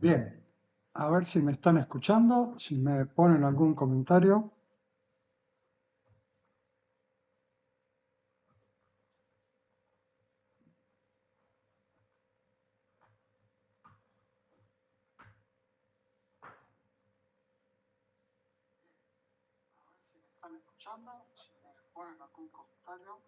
Bien, a ver si me están escuchando, si me ponen algún comentario. ¿Están escuchando? Si me ponen algún comentario.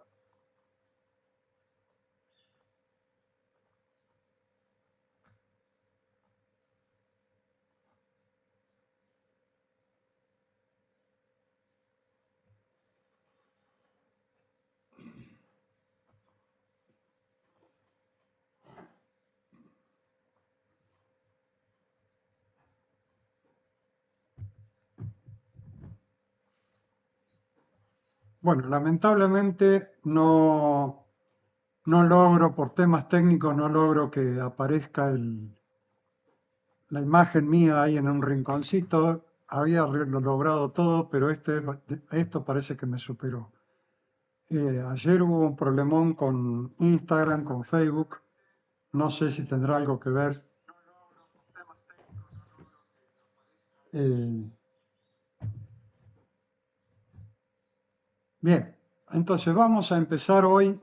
Bueno, lamentablemente no logro, por temas técnicos, no logro que aparezca la imagen mía ahí en un rinconcito. Había logrado todo, pero esto parece que me superó. Ayer hubo un problemón con Instagram, con Facebook. No sé si tendrá algo que ver. Eh, Bien, entonces vamos a empezar hoy.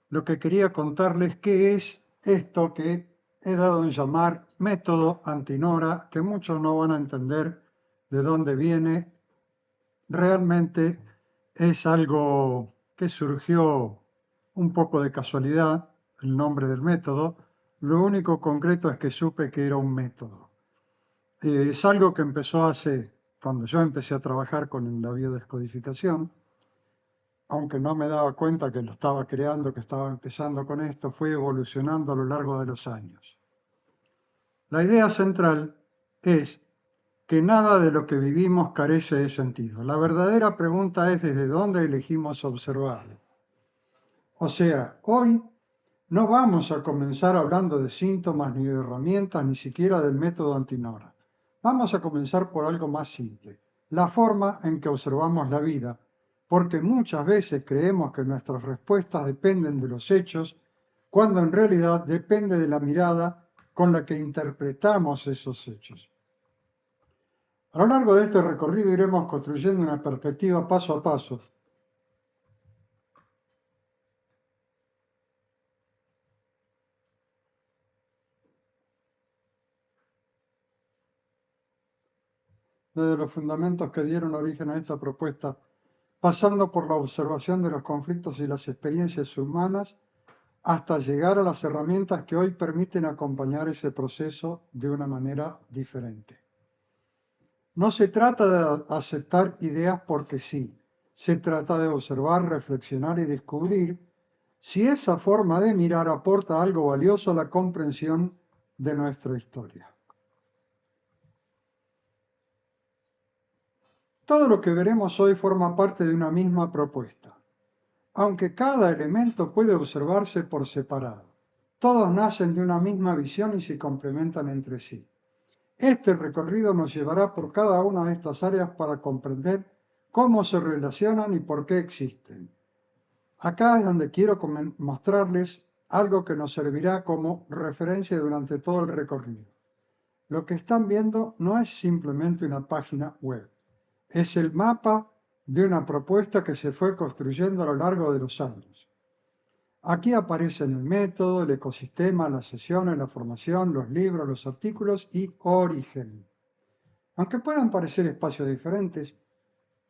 Lo que quería contarles qué es esto que he dado en llamar método Antinora, que muchos no van a entender de dónde viene. Realmente es algo que surgió un poco de casualidad, el nombre del método. Lo único concreto es que supe que era un método. Es algo que empezó cuando yo empecé a trabajar con la biodescodificación, aunque no me daba cuenta que lo estaba creando, que estaba empezando con esto, fue evolucionando a lo largo de los años. La idea central es que nada de lo que vivimos carece de sentido. La verdadera pregunta es desde dónde elegimos observarlo. O sea, hoy no vamos a comenzar hablando de síntomas ni de herramientas, ni siquiera del método Antinora. Vamos a comenzar por algo más simple, la forma en que observamos la vida, porque muchas veces creemos que nuestras respuestas dependen de los hechos, cuando en realidad depende de la mirada con la que interpretamos esos hechos. A lo largo de este recorrido iremos construyendo una perspectiva paso a paso desde los fundamentos que dieron origen a esta propuesta, pasando por la observación de los conflictos y las experiencias humanas, hasta llegar a las herramientas que hoy permiten acompañar ese proceso de una manera diferente. No se trata de aceptar ideas porque sí, se trata de observar, reflexionar y descubrir si esa forma de mirar aporta algo valioso a la comprensión de nuestra historia. Todo lo que veremos hoy forma parte de una misma propuesta, aunque cada elemento puede observarse por separado. Todos nacen de una misma visión y se complementan entre sí. Este recorrido nos llevará por cada una de estas áreas para comprender cómo se relacionan y por qué existen. Acá es donde quiero mostrarles algo que nos servirá como referencia durante todo el recorrido. Lo que están viendo no es simplemente una página web, es el mapa de una propuesta que se fue construyendo a lo largo de los años. Aquí aparecen el método, el ecosistema, las sesiones, la formación, los libros, los artículos y origen. Aunque puedan parecer espacios diferentes,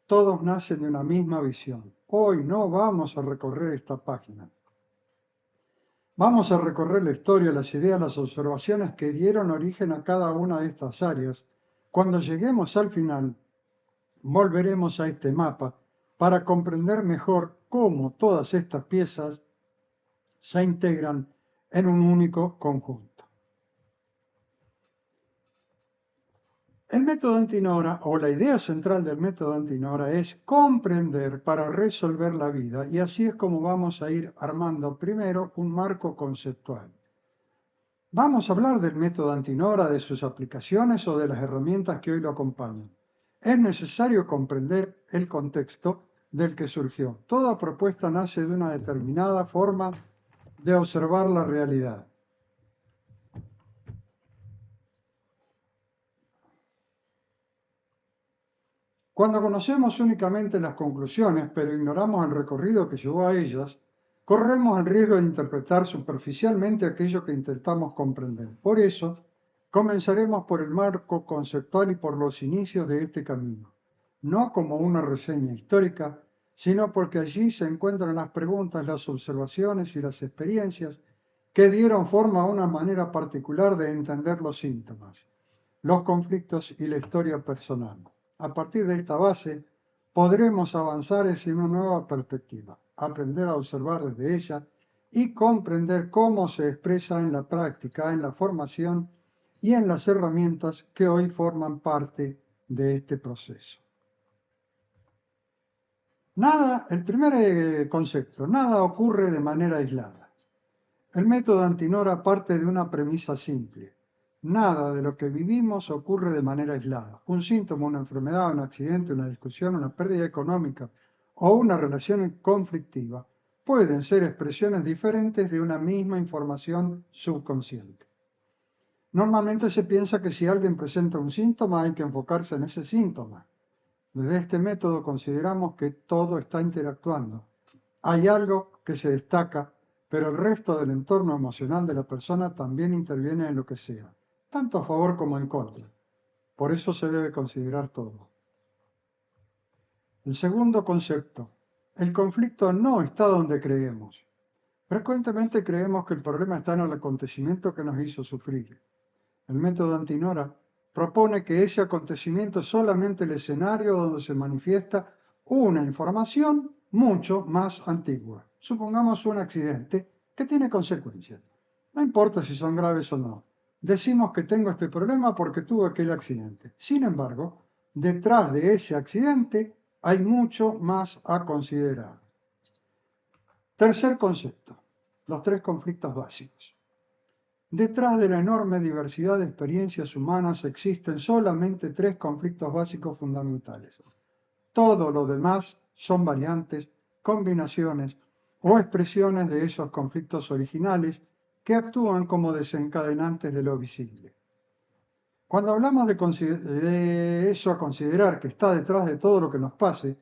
todos nacen de una misma visión. Hoy no vamos a recorrer esta página. Vamos a recorrer la historia, las ideas, las observaciones que dieron origen a cada una de estas áreas. Cuando lleguemos al final, volveremos a este mapa para comprender mejor cómo todas estas piezas se integran en un único conjunto. El método Antinora, o la idea central del método Antinora, es comprender para resolver la vida, y así es como vamos a ir armando primero un marco conceptual. Vamos a hablar del método Antinora, de sus aplicaciones o de las herramientas que hoy lo acompañan. Es necesario comprender el contexto del que surgió. Toda propuesta nace de una determinada forma de observar la realidad. Cuando conocemos únicamente las conclusiones, pero ignoramos el recorrido que llevó a ellas, corremos el riesgo de interpretar superficialmente aquello que intentamos comprender. Por eso, comenzaremos por el marco conceptual y por los inicios de este camino, no como una reseña histórica, sino porque allí se encuentran las preguntas, las observaciones y las experiencias que dieron forma a una manera particular de entender los síntomas, los conflictos y la historia personal. A partir de esta base, podremos avanzar hacia una nueva perspectiva, aprender a observar desde ella y comprender cómo se expresa en la práctica, en la formación y en las herramientas que hoy forman parte de este proceso. Nada, el primer concepto, nada ocurre de manera aislada. El método Antinora parte de una premisa simple. Nada de lo que vivimos ocurre de manera aislada. Un síntoma, una enfermedad, un accidente, una discusión, una pérdida económica o una relación conflictiva pueden ser expresiones diferentes de una misma información subconsciente. Normalmente se piensa que si alguien presenta un síntoma hay que enfocarse en ese síntoma. Desde este método consideramos que todo está interactuando. Hay algo que se destaca, pero el resto del entorno emocional de la persona también interviene en lo que sea, tanto a favor como en contra. Por eso se debe considerar todo. El segundo concepto. El conflicto no está donde creemos. Frecuentemente creemos que el problema está en el acontecimiento que nos hizo sufrir. El método Antinora propone que ese acontecimiento es solamente el escenario donde se manifiesta una información mucho más antigua. Supongamos un accidente que tiene consecuencias. No importa si son graves o no. Decimos que tengo este problema porque tuve aquel accidente. Sin embargo, detrás de ese accidente hay mucho más a considerar. Tercer concepto, los tres conflictos básicos. Detrás de la enorme diversidad de experiencias humanas existen solamente tres conflictos básicos fundamentales. Todo lo demás son variantes, combinaciones o expresiones de esos conflictos originales que actúan como desencadenantes de lo visible. Cuando hablamos de eso a considerar que está detrás de todo lo que nos pase,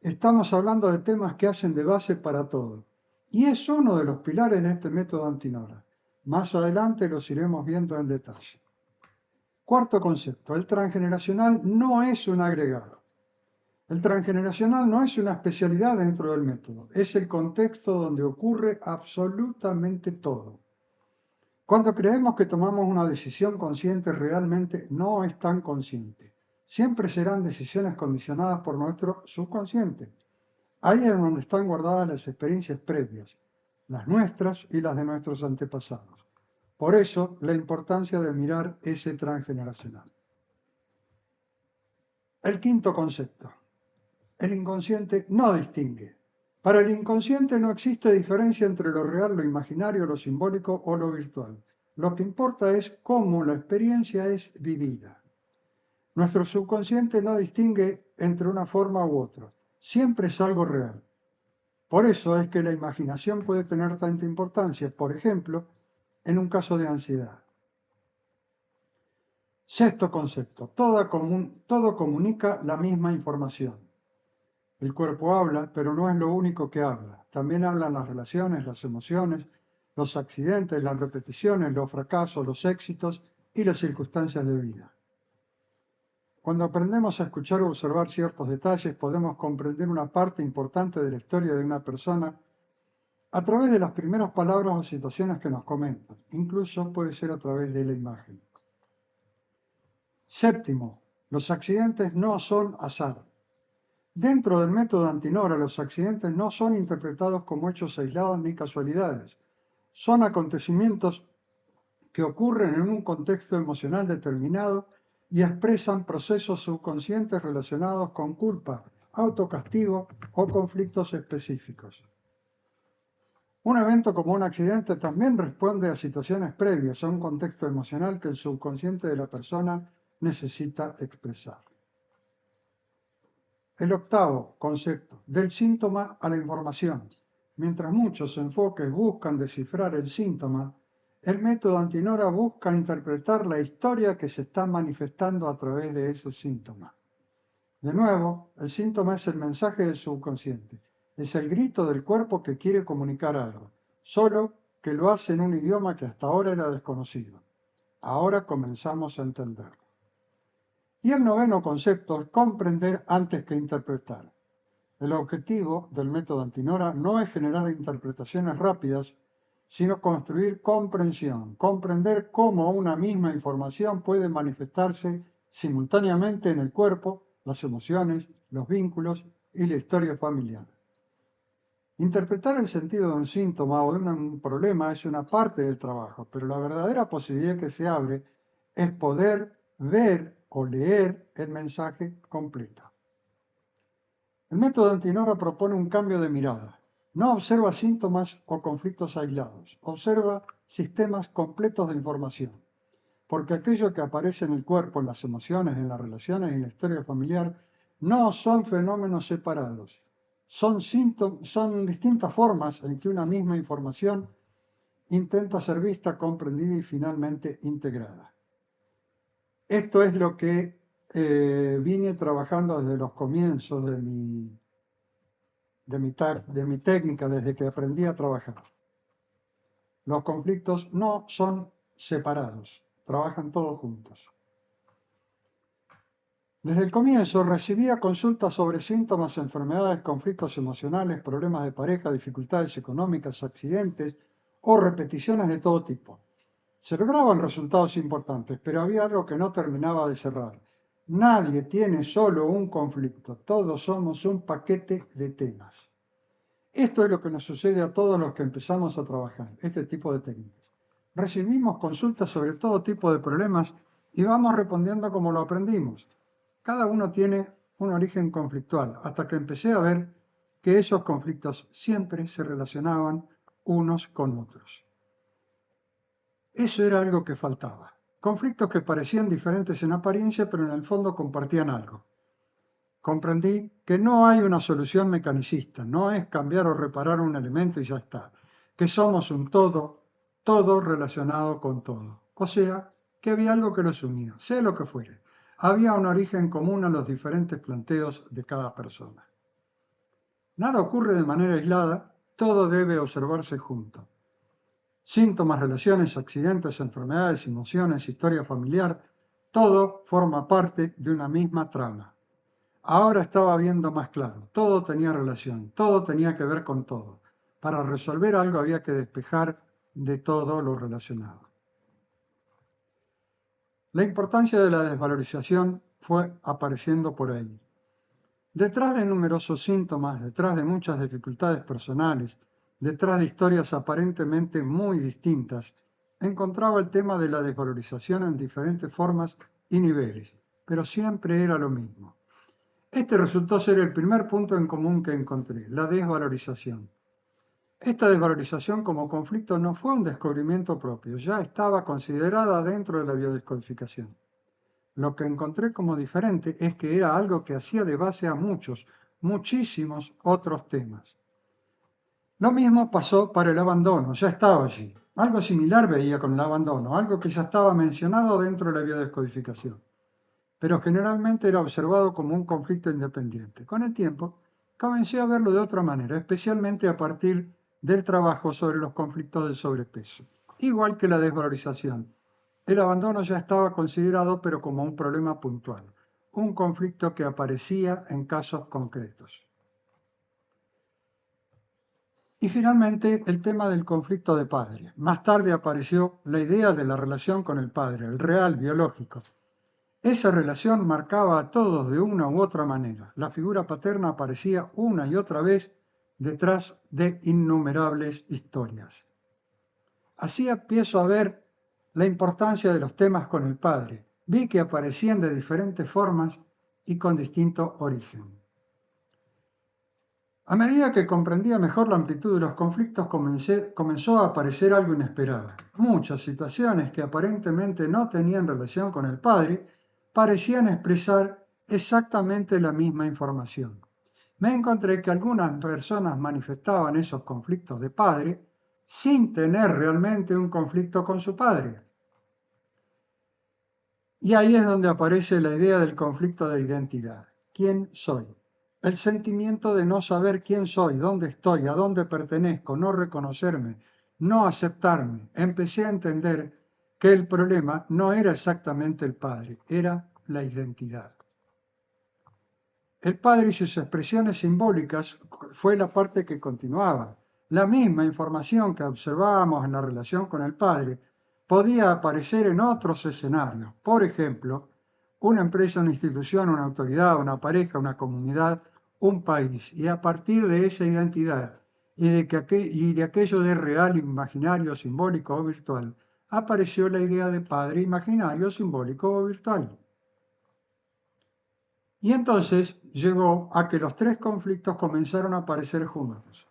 estamos hablando de temas que hacen de base para todo. Y es uno de los pilares de este método Antinora. Más adelante los iremos viendo en detalle. Cuarto concepto, el transgeneracional no es un agregado. El transgeneracional no es una especialidad dentro del método, es el contexto donde ocurre absolutamente todo. Cuando creemos que tomamos una decisión consciente, realmente no es tan consciente. Siempre serán decisiones condicionadas por nuestro subconsciente. Ahí es donde están guardadas las experiencias previas, las nuestras y las de nuestros antepasados. Por eso, la importancia de mirar ese transgeneracional. El quinto concepto. El inconsciente no distingue. Para el inconsciente no existe diferencia entre lo real, lo imaginario, lo simbólico o lo virtual. Lo que importa es cómo la experiencia es vivida. Nuestro subconsciente no distingue entre una forma u otra. Siempre es algo real. Por eso es que la imaginación puede tener tanta importancia, por ejemplo, en un caso de ansiedad. Sexto concepto, todo comunica la misma información. El cuerpo habla, pero no es lo único que habla. También hablan las relaciones, las emociones, los accidentes, las repeticiones, los fracasos, los éxitos y las circunstancias de vida. Cuando aprendemos a escuchar o observar ciertos detalles, podemos comprender una parte importante de la historia de una persona a través de las primeras palabras o situaciones que nos comentan. Incluso puede ser a través de la imagen. Séptimo, los accidentes no son azar. Dentro del método Antinora, los accidentes no son interpretados como hechos aislados ni casualidades. Son acontecimientos que ocurren en un contexto emocional determinado y expresan procesos subconscientes relacionados con culpa, autocastigo o conflictos específicos. Un evento como un accidente también responde a situaciones previas, a un contexto emocional que el subconsciente de la persona necesita expresar. El octavo concepto, del síntoma a la información. Mientras muchos enfoques buscan descifrar el síntoma, el método Antinora busca interpretar la historia que se está manifestando a través de ese síntoma. De nuevo, el síntoma es el mensaje del subconsciente. Es el grito del cuerpo que quiere comunicar algo, solo que lo hace en un idioma que hasta ahora era desconocido. Ahora comenzamos a entenderlo. Y el noveno concepto es comprender antes que interpretar. El objetivo del método Antinora no es generar interpretaciones rápidas, sino construir comprensión, comprender cómo una misma información puede manifestarse simultáneamente en el cuerpo, las emociones, los vínculos y la historia familiar. Interpretar el sentido de un síntoma o de un problema es una parte del trabajo, pero la verdadera posibilidad que se abre es poder ver o leer el mensaje completo. El método Antinora propone un cambio de mirada. No observa síntomas o conflictos aislados, observa sistemas completos de información, porque aquello que aparece en el cuerpo, en las emociones, en las relaciones y en la historia familiar, no son fenómenos separados, son distintas formas en que una misma información intenta ser vista, comprendida y finalmente integrada. Esto es lo que vine trabajando desde los comienzos de mi técnica, desde que aprendí a trabajar. Los conflictos no son separados, trabajan todos juntos. Desde el comienzo recibía consultas sobre síntomas, enfermedades, conflictos emocionales, problemas de pareja, dificultades económicas, accidentes o repeticiones de todo tipo. Se lograban resultados importantes, pero había algo que no terminaba de cerrar. Nadie tiene solo un conflicto, todos somos un paquete de temas. Esto es lo que nos sucede a todos los que empezamos a trabajar, este tipo de técnicas. Recibimos consultas sobre todo tipo de problemas y vamos respondiendo como lo aprendimos. Cada uno tiene un origen conflictual, hasta que empecé a ver que esos conflictos siempre se relacionaban unos con otros. Eso era algo que faltaba. Conflictos que parecían diferentes en apariencia, pero en el fondo compartían algo. Comprendí que no hay una solución mecanicista, no es cambiar o reparar un elemento y ya está, que somos un todo, todo relacionado con todo. O sea, que había algo que los unía, sea lo que fuere. Había un origen común a los diferentes planteos de cada persona. Nada ocurre de manera aislada, todo debe observarse junto. Síntomas, relaciones, accidentes, enfermedades, emociones, historia familiar, todo forma parte de una misma trama. Ahora estaba viendo más claro, todo tenía relación, todo tenía que ver con todo. Para resolver algo había que despejar de todo lo relacionado. La importancia de la desvalorización fue apareciendo por ahí. Detrás de numerosos síntomas, detrás de muchas dificultades personales, detrás de historias aparentemente muy distintas, encontraba el tema de la desvalorización en diferentes formas y niveles, pero siempre era lo mismo. Este resultó ser el primer punto en común que encontré, la desvalorización. Esta desvalorización como conflicto no fue un descubrimiento propio, ya estaba considerada dentro de la biodescodificación. Lo que encontré como diferente es que era algo que hacía de base a muchísimos otros temas. Lo mismo pasó para el abandono, ya estaba allí. Algo similar veía con el abandono, algo que ya estaba mencionado dentro de la biodescodificación, pero generalmente era observado como un conflicto independiente. Con el tiempo, comencé a verlo de otra manera, especialmente a partir del trabajo sobre los conflictos del sobrepeso, igual que la desvalorización. El abandono ya estaba considerado, pero como un problema puntual, un conflicto que aparecía en casos concretos. Y finalmente, el tema del conflicto de padre. Más tarde apareció la idea de la relación con el padre, el real, biológico. Esa relación marcaba a todos de una u otra manera. La figura paterna aparecía una y otra vez detrás de innumerables historias. Así empiezo a ver la importancia de los temas con el padre. Vi que aparecían de diferentes formas y con distinto origen. A medida que comprendía mejor la amplitud de los conflictos, comenzó a aparecer algo inesperado. Muchas situaciones que aparentemente no tenían relación con el padre parecían expresar exactamente la misma información. Me encontré que algunas personas manifestaban esos conflictos de padre sin tener realmente un conflicto con su padre. Y ahí es donde aparece la idea del conflicto de identidad. quién soy. El sentimiento de no saber quién soy, dónde estoy, a dónde pertenezco, no reconocerme, no aceptarme. Empecé a entender que el problema no era exactamente el padre, era la identidad. El padre y sus expresiones simbólicas fue la parte que continuaba. La misma información que observábamos en la relación con el padre podía aparecer en otros escenarios. Por ejemplo, una empresa, una institución, una autoridad, una pareja, una comunidad, un país. Y a partir de esa identidad y de aquello de real, imaginario, simbólico o virtual, apareció la idea de padre imaginario, simbólico o virtual. Y entonces llegó a que los tres conflictos comenzaron a aparecer juntos.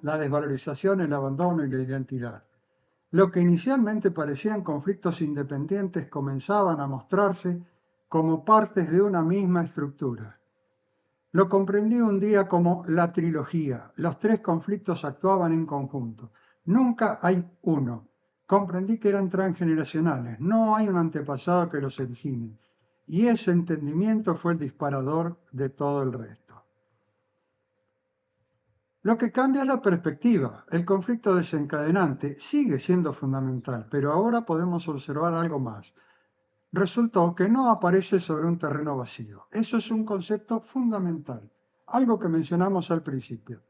La desvalorización, el abandono y la identidad. Lo que inicialmente parecían conflictos independientes comenzaban a mostrarse como partes de una misma estructura. Lo comprendí un día como la trilogía. Los tres conflictos actuaban en conjunto. Nunca hay uno. Comprendí que eran transgeneracionales. No hay un antepasado que los origine. Y ese entendimiento fue el disparador de todo el resto. Lo que cambia es la perspectiva. El conflicto desencadenante sigue siendo fundamental, pero ahora podemos observar algo más. Resultó que no aparece sobre un terreno vacío. Eso es un concepto fundamental, algo que mencionamos al principio.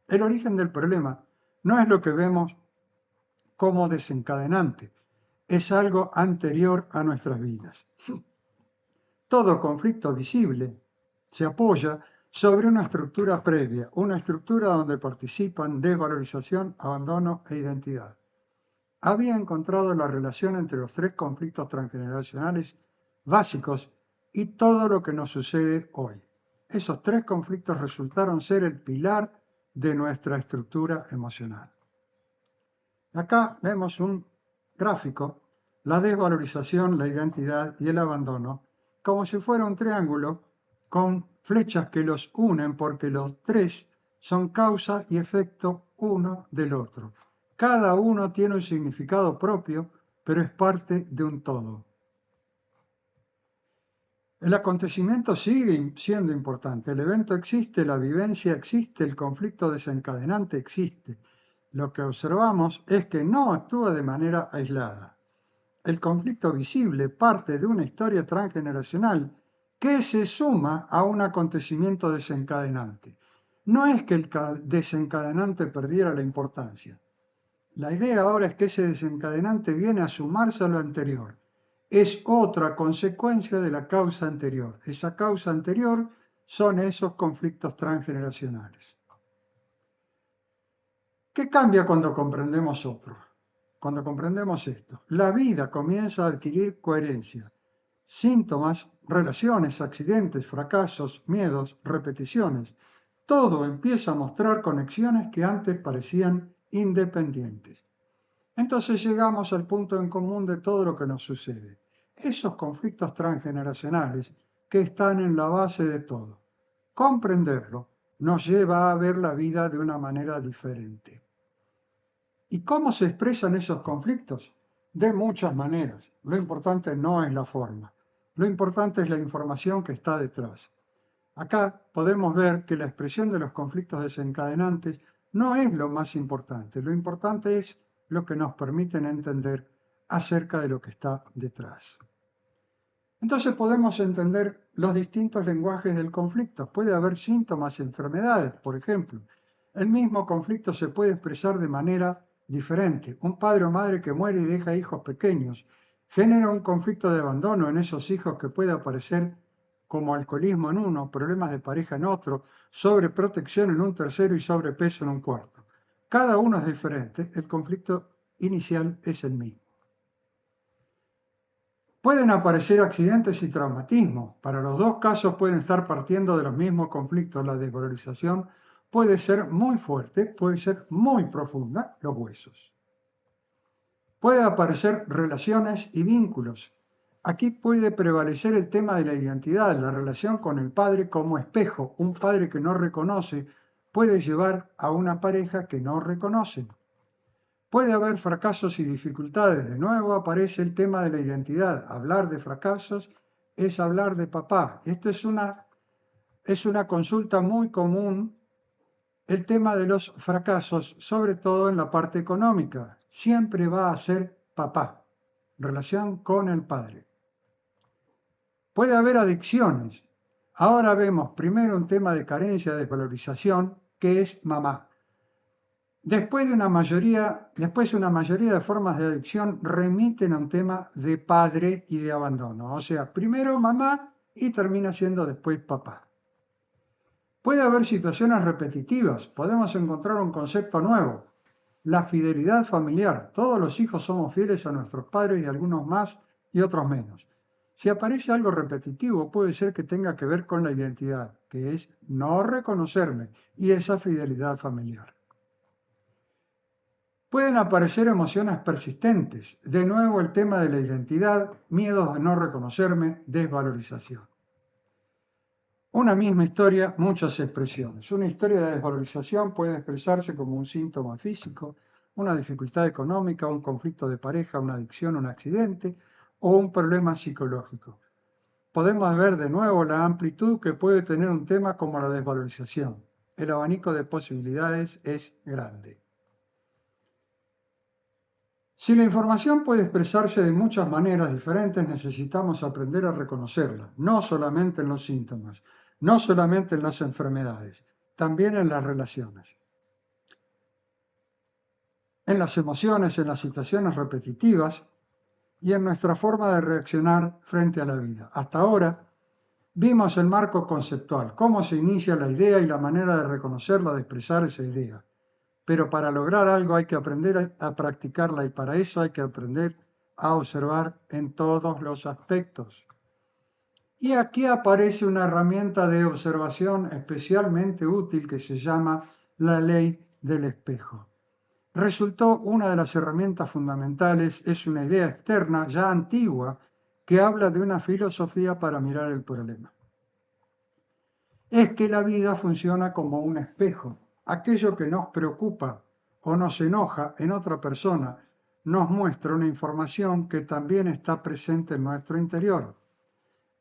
El origen del problema no es lo que vemos como desencadenante, es algo anterior a nuestras vidas. Todo conflicto visible se apoya sobre una estructura previa, una estructura donde participan desvalorización, abandono e identidad. Había encontrado la relación entre los tres conflictos transgeneracionales básicos y todo lo que nos sucede hoy. Esos tres conflictos resultaron ser el pilar de nuestra estructura emocional. Acá vemos un gráfico, la desvalorización, la identidad y el abandono, como si fuera un triángulo con flechas que los unen porque los tres son causa y efecto uno del otro. Cada uno tiene un significado propio, pero es parte de un todo. El acontecimiento sigue siendo importante, el evento existe, la vivencia existe, el conflicto desencadenante existe. Lo que observamos es que no actúa de manera aislada. El conflicto visible parte de una historia transgeneracional que se suma a un acontecimiento desencadenante. No es que el desencadenante perdiera la importancia. La idea ahora es que ese desencadenante viene a sumarse a lo anterior. Es otra consecuencia de la causa anterior. Esa causa anterior son esos conflictos transgeneracionales. ¿Qué cambia cuando comprendemos otro? Cuando comprendemos esto, la vida comienza a adquirir coherencia. Síntomas, relaciones, accidentes, fracasos, miedos, repeticiones. Todo empieza a mostrar conexiones que antes parecían independientes. Entonces llegamos al punto en común de todo lo que nos sucede. Esos conflictos transgeneracionales que están en la base de todo. Comprenderlo nos lleva a ver la vida de una manera diferente. ¿Y cómo se expresan esos conflictos? De muchas maneras. Lo importante no es la forma. Lo importante es la información que está detrás. Acá podemos ver que la expresión de los conflictos desencadenantes no es lo más importante. Lo importante es lo que nos permiten entender acerca de lo que está detrás. Entonces podemos entender los distintos lenguajes del conflicto. Puede haber síntomas y enfermedades, por ejemplo. El mismo conflicto se puede expresar de manera diferente. Un padre o madre que muere y deja hijos pequeños genera un conflicto de abandono en esos hijos que puede aparecer como alcoholismo en uno, problemas de pareja en otro, sobreprotección en un tercero y sobrepeso en un cuarto. Cada uno es diferente, el conflicto inicial es el mismo. Pueden aparecer accidentes y traumatismos. Para los dos casos pueden estar partiendo de los mismos conflictos. La desvalorización puede ser muy fuerte, puede ser muy profunda, los huesos. Puede aparecer relaciones y vínculos. Aquí puede prevalecer el tema de la identidad, la relación con el padre como espejo. Un padre que no reconoce puede llevar a una pareja que no reconoce. Puede haber fracasos y dificultades. De nuevo aparece el tema de la identidad. Hablar de fracasos es hablar de papá. Esta es una es una consulta muy común el tema de los fracasos, sobre todo en la parte económica. Siempre va a ser papá, relación con el padre. Puede haber adicciones. Ahora vemos primero un tema de carencia, de desvalorización, que es mamá. Después una mayoría de formas de adicción remiten a un tema de padre y de abandono. O sea, primero mamá y termina siendo después papá. Puede haber situaciones repetitivas. Podemos encontrar un concepto nuevo. La fidelidad familiar. Todos los hijos somos fieles a nuestros padres y algunos más y otros menos. Si aparece algo repetitivo, puede ser que tenga que ver con la identidad, que es no reconocerme y esa fidelidad familiar. Pueden aparecer emociones persistentes. De nuevo el tema de la identidad, miedos a no reconocerme, desvalorización. Una misma historia, muchas expresiones. Una historia de desvalorización puede expresarse como un síntoma físico, una dificultad económica, un conflicto de pareja, una adicción, un accidente o un problema psicológico. Podemos ver de nuevo la amplitud que puede tener un tema como la desvalorización. El abanico de posibilidades es grande. Si la información puede expresarse de muchas maneras diferentes, necesitamos aprender a reconocerla, no solamente en los síntomas, no solamente en las enfermedades, también en las relaciones, en las emociones, en las situaciones repetitivas y en nuestra forma de reaccionar frente a la vida. Hasta ahora vimos el marco conceptual, cómo se inicia la idea y la manera de reconocerla, de expresar esa idea. Pero para lograr algo hay que aprender a practicarla y para eso hay que aprender a observar en todos los aspectos. Y aquí aparece una herramienta de observación especialmente útil que se llama la ley del espejo. Resultó una de las herramientas fundamentales, es una idea externa ya antigua que habla de una filosofía para mirar el problema. Es que la vida funciona como un espejo. Aquello que nos preocupa o nos enoja en otra persona nos muestra una información que también está presente en nuestro interior.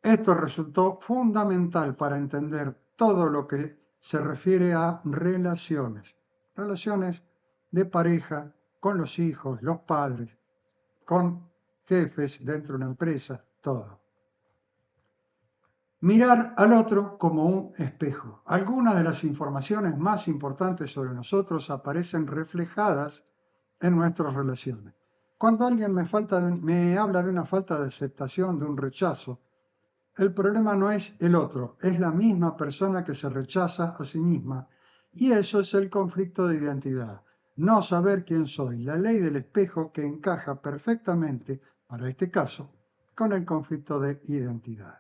Esto resultó fundamental para entender todo lo que se refiere a relaciones. Relaciones de pareja, con los hijos, los padres, con jefes dentro de una empresa, todo. Mirar al otro como un espejo. Algunas de las informaciones más importantes sobre nosotros aparecen reflejadas en nuestras relaciones. Cuando alguien me habla de una falta de aceptación, de un rechazo, el problema no es el otro, es la misma persona que se rechaza a sí misma. Y eso es el conflicto de identidad. No saber quién soy. La ley del espejo que encaja perfectamente, para este caso, con el conflicto de identidad.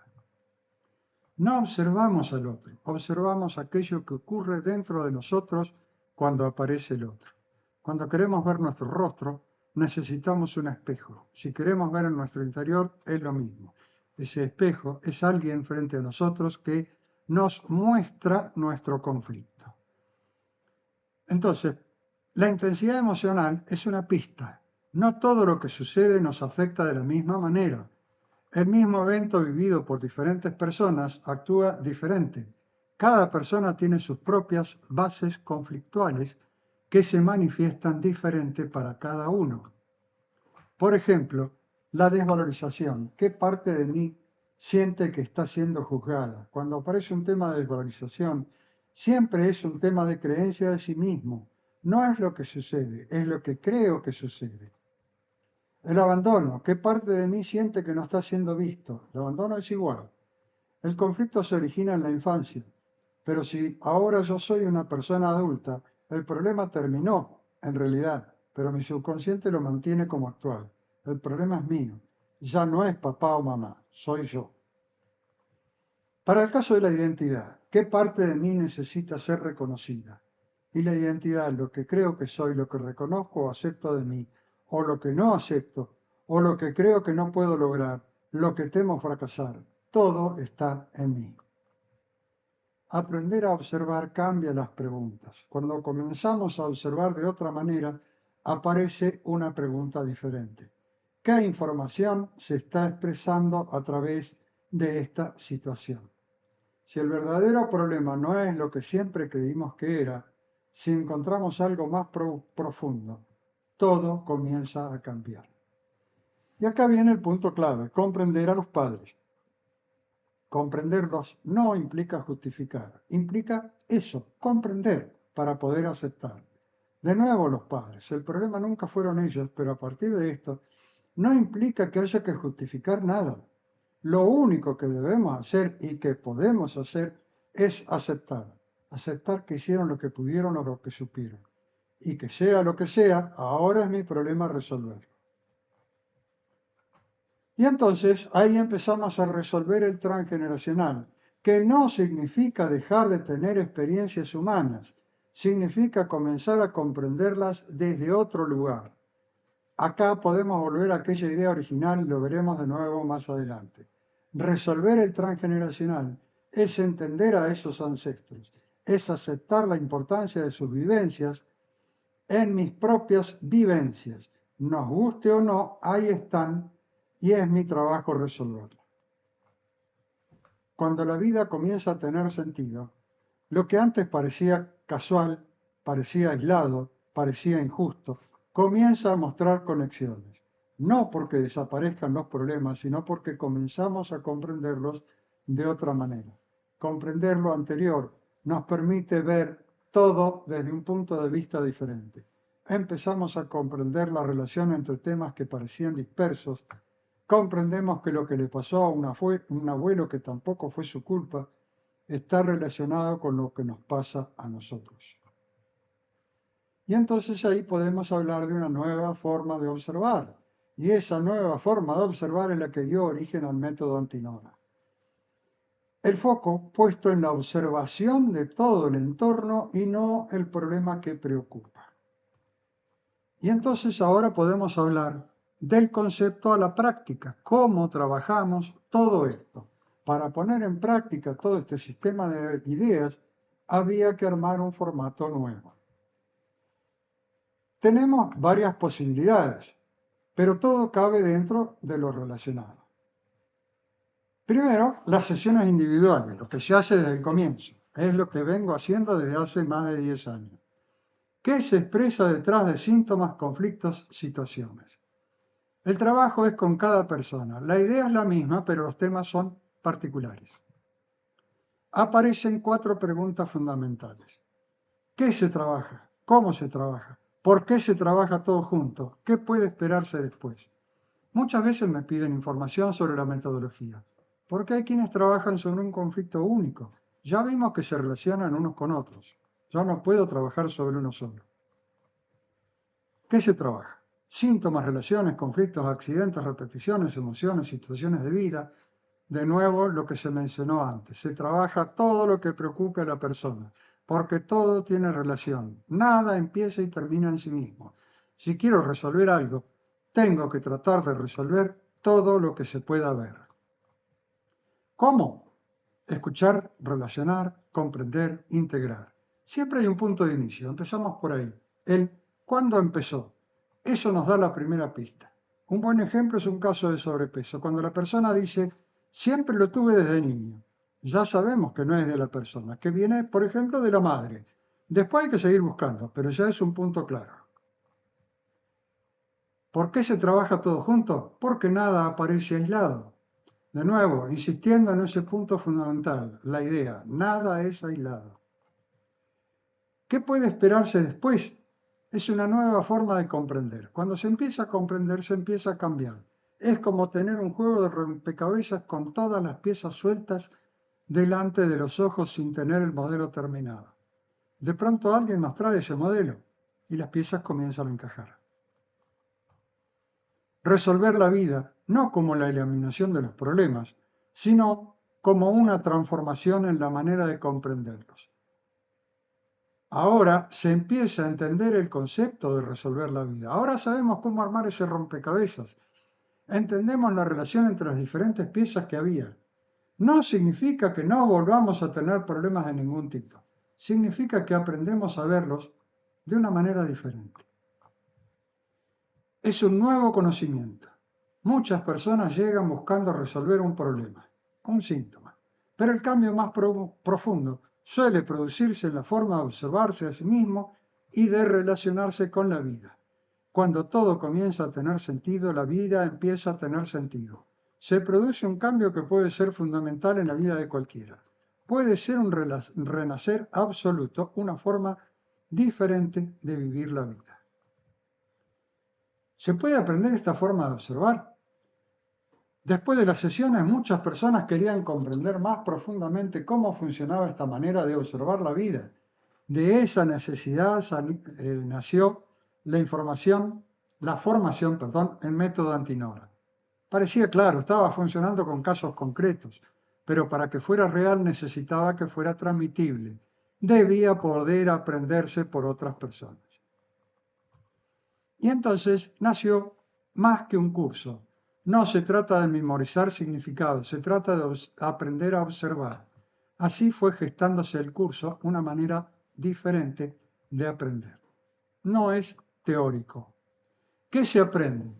No observamos al otro, observamos aquello que ocurre dentro de nosotros cuando aparece el otro. Cuando queremos ver nuestro rostro, necesitamos un espejo. Si queremos ver en nuestro interior, es lo mismo. Ese espejo es alguien frente a nosotros que nos muestra nuestro conflicto. Entonces, la intensidad emocional es una pista. No todo lo que sucede nos afecta de la misma manera. El mismo evento vivido por diferentes personas actúa diferente. Cada persona tiene sus propias bases conflictuales que se manifiestan diferente para cada uno. Por ejemplo, la desvalorización. ¿Qué parte de mí siente que está siendo juzgada? Cuando aparece un tema de desvalorización, siempre es un tema de creencia de sí mismo. No es lo que sucede, es lo que creo que sucede. El abandono. ¿Qué parte de mí siente que no está siendo visto? El abandono es igual. El conflicto se origina en la infancia. Pero si ahora yo soy una persona adulta, el problema terminó, en realidad, pero mi subconsciente lo mantiene como actual. El problema es mío. Ya no es papá o mamá, soy yo. Para el caso de la identidad, ¿qué parte de mí necesita ser reconocida? Y la identidad, lo que creo que soy, lo que reconozco o acepto de mí, o lo que no acepto, o lo que creo que no puedo lograr, lo que temo fracasar, todo está en mí. Aprender a observar cambia las preguntas. Cuando comenzamos a observar de otra manera, aparece una pregunta diferente. ¿Qué información se está expresando a través de esta situación? Si el verdadero problema no es lo que siempre creímos que era, si encontramos algo más profundo, todo comienza a cambiar. Y acá viene el punto clave, comprender a los padres. Comprenderlos no implica justificar, implica eso, comprender para poder aceptar. De nuevo los padres, el problema nunca fueron ellos, pero a partir de esto no implica que haya que justificar nada. Lo único que debemos hacer y que podemos hacer es aceptar. Aceptar que hicieron lo que pudieron o lo que supieron. Y que sea lo que sea, ahora es mi problema resolverlo. Y entonces ahí empezamos a resolver el transgeneracional, que no significa dejar de tener experiencias humanas, significa comenzar a comprenderlas desde otro lugar. Acá podemos volver a aquella idea original, lo veremos de nuevo más adelante. Resolver el transgeneracional es entender a esos ancestros, es aceptar la importancia de sus vivencias en mis propias vivencias. Nos guste o no, ahí están y es mi trabajo resolverlo. Cuando la vida comienza a tener sentido, lo que antes parecía casual, parecía aislado, parecía injusto, comienza a mostrar conexiones. No porque desaparezcan los problemas, sino porque comenzamos a comprenderlos de otra manera. Comprender lo anterior nos permite ver todo desde un punto de vista diferente. Empezamos a comprender la relación entre temas que parecían dispersos. Comprendemos que lo que le pasó a un abuelo que tampoco fue su culpa está relacionado con lo que nos pasa a nosotros. Y entonces ahí podemos hablar de una nueva forma de observar. Y esa nueva forma de observar es la que dio origen al método Antinora. El foco puesto en la observación de todo el entorno y no el problema que preocupa. Y entonces ahora podemos hablar del concepto a la práctica, cómo trabajamos todo esto. Para poner en práctica todo este sistema de ideas, había que armar un formato nuevo. Tenemos varias posibilidades, pero todo cabe dentro de lo relacionado. Primero, las sesiones individuales, lo que se hace desde el comienzo, es lo que vengo haciendo desde hace más de 10 años. ¿Qué se expresa detrás de síntomas, conflictos, situaciones? El trabajo es con cada persona. La idea es la misma, pero los temas son particulares. Aparecen 4 preguntas fundamentales. ¿Qué se trabaja? ¿Cómo se trabaja? ¿Por qué se trabaja todo junto? ¿Qué puede esperarse después? Muchas veces me piden información sobre la metodología, porque hay quienes trabajan sobre un conflicto único. Ya vimos que se relacionan unos con otros. Yo no puedo trabajar sobre uno solo. ¿Qué se trabaja? Síntomas, relaciones, conflictos, accidentes, repeticiones, emociones, situaciones de vida. De nuevo, lo que se mencionó antes. Se trabaja todo lo que preocupe a la persona, porque todo tiene relación. Nada empieza y termina en sí mismo. Si quiero resolver algo, tengo que tratar de resolver todo lo que se pueda ver. ¿Cómo? Escuchar, relacionar, comprender, integrar. Siempre hay un punto de inicio. Empezamos por ahí. El ¿cuándo empezó? Eso nos da la primera pista. Un buen ejemplo es un caso de sobrepeso. Cuando la persona dice, siempre lo tuve desde niño, ya sabemos que no es de la persona, que viene, por ejemplo, de la madre. Después hay que seguir buscando, pero ya es un punto claro. ¿Por qué se trabaja todo junto? Porque nada aparece aislado. De nuevo, insistiendo en ese punto fundamental, la idea, nada es aislado. ¿Qué puede esperarse después? Es una nueva forma de comprender. Cuando se empieza a comprender, se empieza a cambiar. Es como tener un juego de rompecabezas con todas las piezas sueltas delante de los ojos sin tener el modelo terminado. De pronto alguien nos trae ese modelo y las piezas comienzan a encajar. Resolver la vida no como la eliminación de los problemas, sino como una transformación en la manera de comprenderlos. Ahora se empieza a entender el concepto de resolver la vida. Ahora sabemos cómo armar ese rompecabezas. Entendemos la relación entre las diferentes piezas que había. No significa que no volvamos a tener problemas de ningún tipo. Significa que aprendemos a verlos de una manera diferente. Es un nuevo conocimiento. Muchas personas llegan buscando resolver un problema, un síntoma. Pero el cambio más profundo suele producirse en la forma de observarse a sí mismo y de relacionarse con la vida. Cuando todo comienza a tener sentido, la vida empieza a tener sentido. Se produce un cambio que puede ser fundamental en la vida de cualquiera. Puede ser un renacer absoluto, una forma diferente de vivir la vida. ¿Se puede aprender esta forma de observar? Después de las sesiones, muchas personas querían comprender más profundamente cómo funcionaba esta manera de observar la vida. De esa necesidad nació la formación, en método Antinora. Parecía claro, estaba funcionando con casos concretos, pero para que fuera real necesitaba que fuera transmitible. Debía poder aprenderse por otras personas. Y entonces nació más que un curso. No se trata de memorizar significados, se trata de aprender a observar. Así fue gestándose el curso, una manera diferente de aprender. No es teórico. ¿Qué se aprende?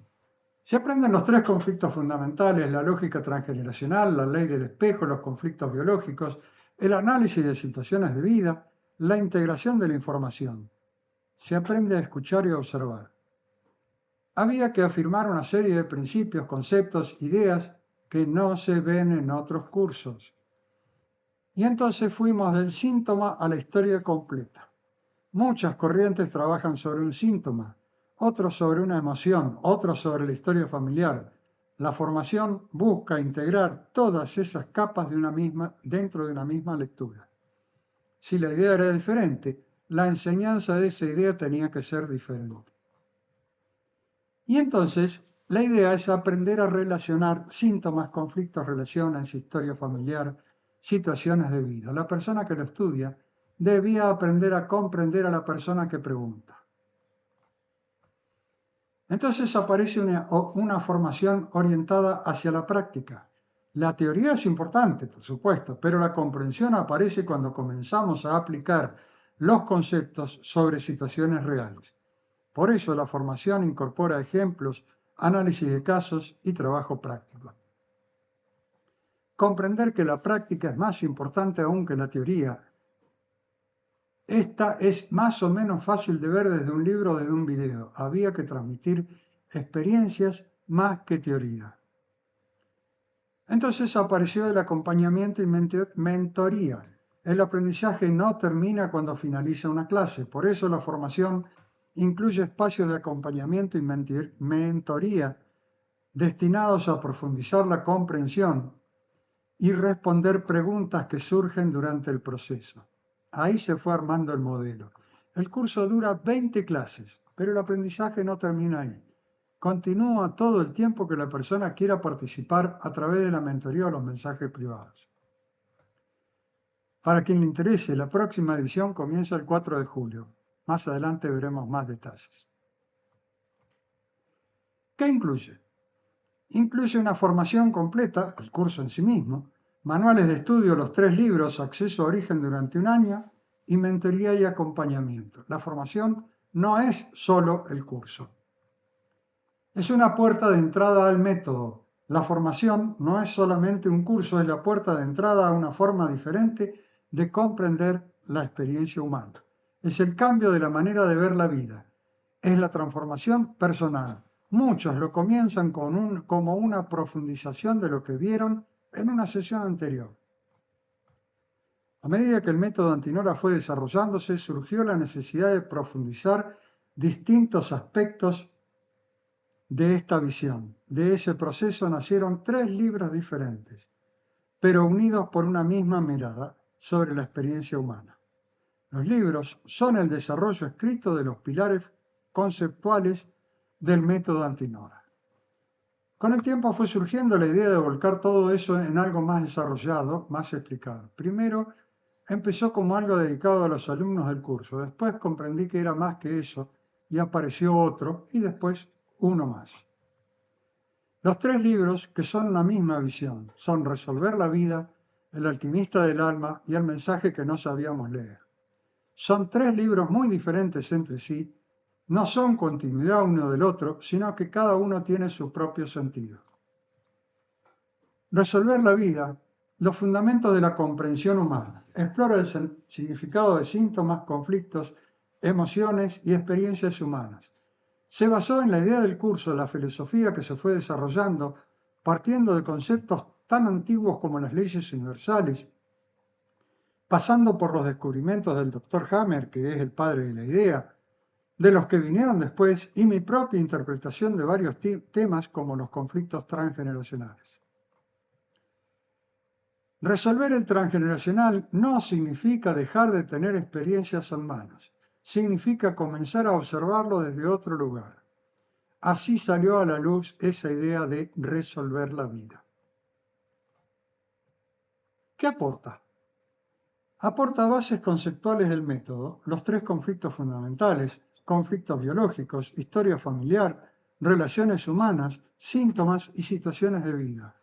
Se aprenden los tres conflictos fundamentales: la lógica transgeneracional, la ley del espejo, los conflictos biológicos, el análisis de situaciones de vida, la integración de la información. Se aprende a escuchar y a observar. Había que afirmar una serie de principios, conceptos, ideas que no se ven en otros cursos. Y entonces fuimos del síntoma a la historia completa. Muchas corrientes trabajan sobre un síntoma, otros sobre una emoción, otros sobre la historia familiar. La formación busca integrar todas esas capas dentro de una misma lectura. Si la idea era diferente, la enseñanza de esa idea tenía que ser diferente. Y entonces, la idea es aprender a relacionar síntomas, conflictos, relaciones, historia familiar, situaciones de vida. La persona que lo estudia debía aprender a comprender a la persona que pregunta. Entonces aparece una formación orientada hacia la práctica. La teoría es importante, por supuesto, pero la comprensión aparece cuando comenzamos a aplicar los conceptos sobre situaciones reales. Por eso la formación incorpora ejemplos, análisis de casos y trabajo práctico. Comprender que la práctica es más importante aún que la teoría. Esta es más o menos fácil de ver desde un libro o desde un video. Había que transmitir experiencias más que teoría. Entonces apareció el acompañamiento y mentoría. El aprendizaje no termina cuando finaliza una clase, por eso la formación incluye espacios de acompañamiento y mentoría destinados a profundizar la comprensión y responder preguntas que surgen durante el proceso. Ahí se fue armando el modelo. El curso dura 20 clases, pero el aprendizaje no termina ahí. Continúa todo el tiempo que la persona quiera participar a través de la mentoría o los mensajes privados. Para quien le interese, la próxima edición comienza el 4 de julio. Más adelante veremos más detalles. ¿Qué incluye? Incluye una formación completa, el curso en sí mismo, manuales de estudio, los 3 libros, acceso a origen durante un año y mentoría y acompañamiento. La formación no es solo el curso. Es una puerta de entrada al método. La formación no es solamente un curso, es la puerta de entrada a una forma diferente de comprender la experiencia humana. Es el cambio de la manera de ver la vida. Es la transformación personal. Muchos lo comienzan como una profundización de lo que vieron en una sesión anterior. A medida que el método Antinora fue desarrollándose, surgió la necesidad de profundizar distintos aspectos de esta visión. De ese proceso nacieron 3 libros diferentes, pero unidos por una misma mirada sobre la experiencia humana. Los libros son el desarrollo escrito de los pilares conceptuales del método Antinora. Con el tiempo fue surgiendo la idea de volcar todo eso en algo más desarrollado, más explicado. Primero empezó como algo dedicado a los alumnos del curso, después comprendí que era más que eso y apareció otro y después uno más. Los 3 libros, que son la misma visión, son Resolver la vida, El alquimista del alma y El mensaje que no sabíamos leer. Son 3 libros muy diferentes entre sí, no son continuidad uno del otro, sino que cada uno tiene su propio sentido. Resolver la vida los fundamentos de la comprensión humana. Explora el significado de síntomas, conflictos, emociones y experiencias humanas. Se basó en la idea del curso de la filosofía que se fue desarrollando, partiendo de conceptos tan antiguos como las leyes universales, pasando por los descubrimientos del Dr. Hammer, que es el padre de la idea, de los que vinieron después, y mi propia interpretación de varios temas como los conflictos transgeneracionales. Resolver el transgeneracional no significa dejar de tener experiencias humanas, significa comenzar a observarlo desde otro lugar. Así salió a la luz esa idea de resolver la vida. ¿Qué aporta? Aporta bases conceptuales del método, los tres conflictos fundamentales, conflictos biológicos, historia familiar, relaciones humanas, síntomas y situaciones de vida.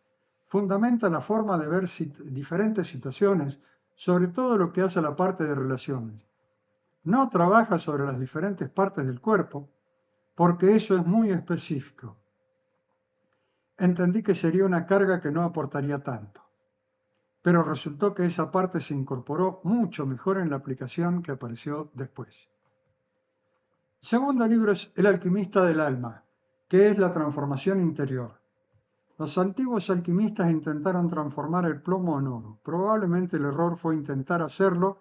Fundamenta la forma de ver diferentes situaciones, sobre todo lo que hace a la parte de relaciones. No trabaja sobre las diferentes partes del cuerpo, porque eso es muy específico. Entendí que sería una carga que no aportaría tanto, pero resultó que esa parte se incorporó mucho mejor en la aplicación que apareció después. El segundo libro es El alquimista del alma, que es la transformación interior. Los antiguos alquimistas intentaron transformar el plomo en oro. Probablemente el error fue intentar hacerlo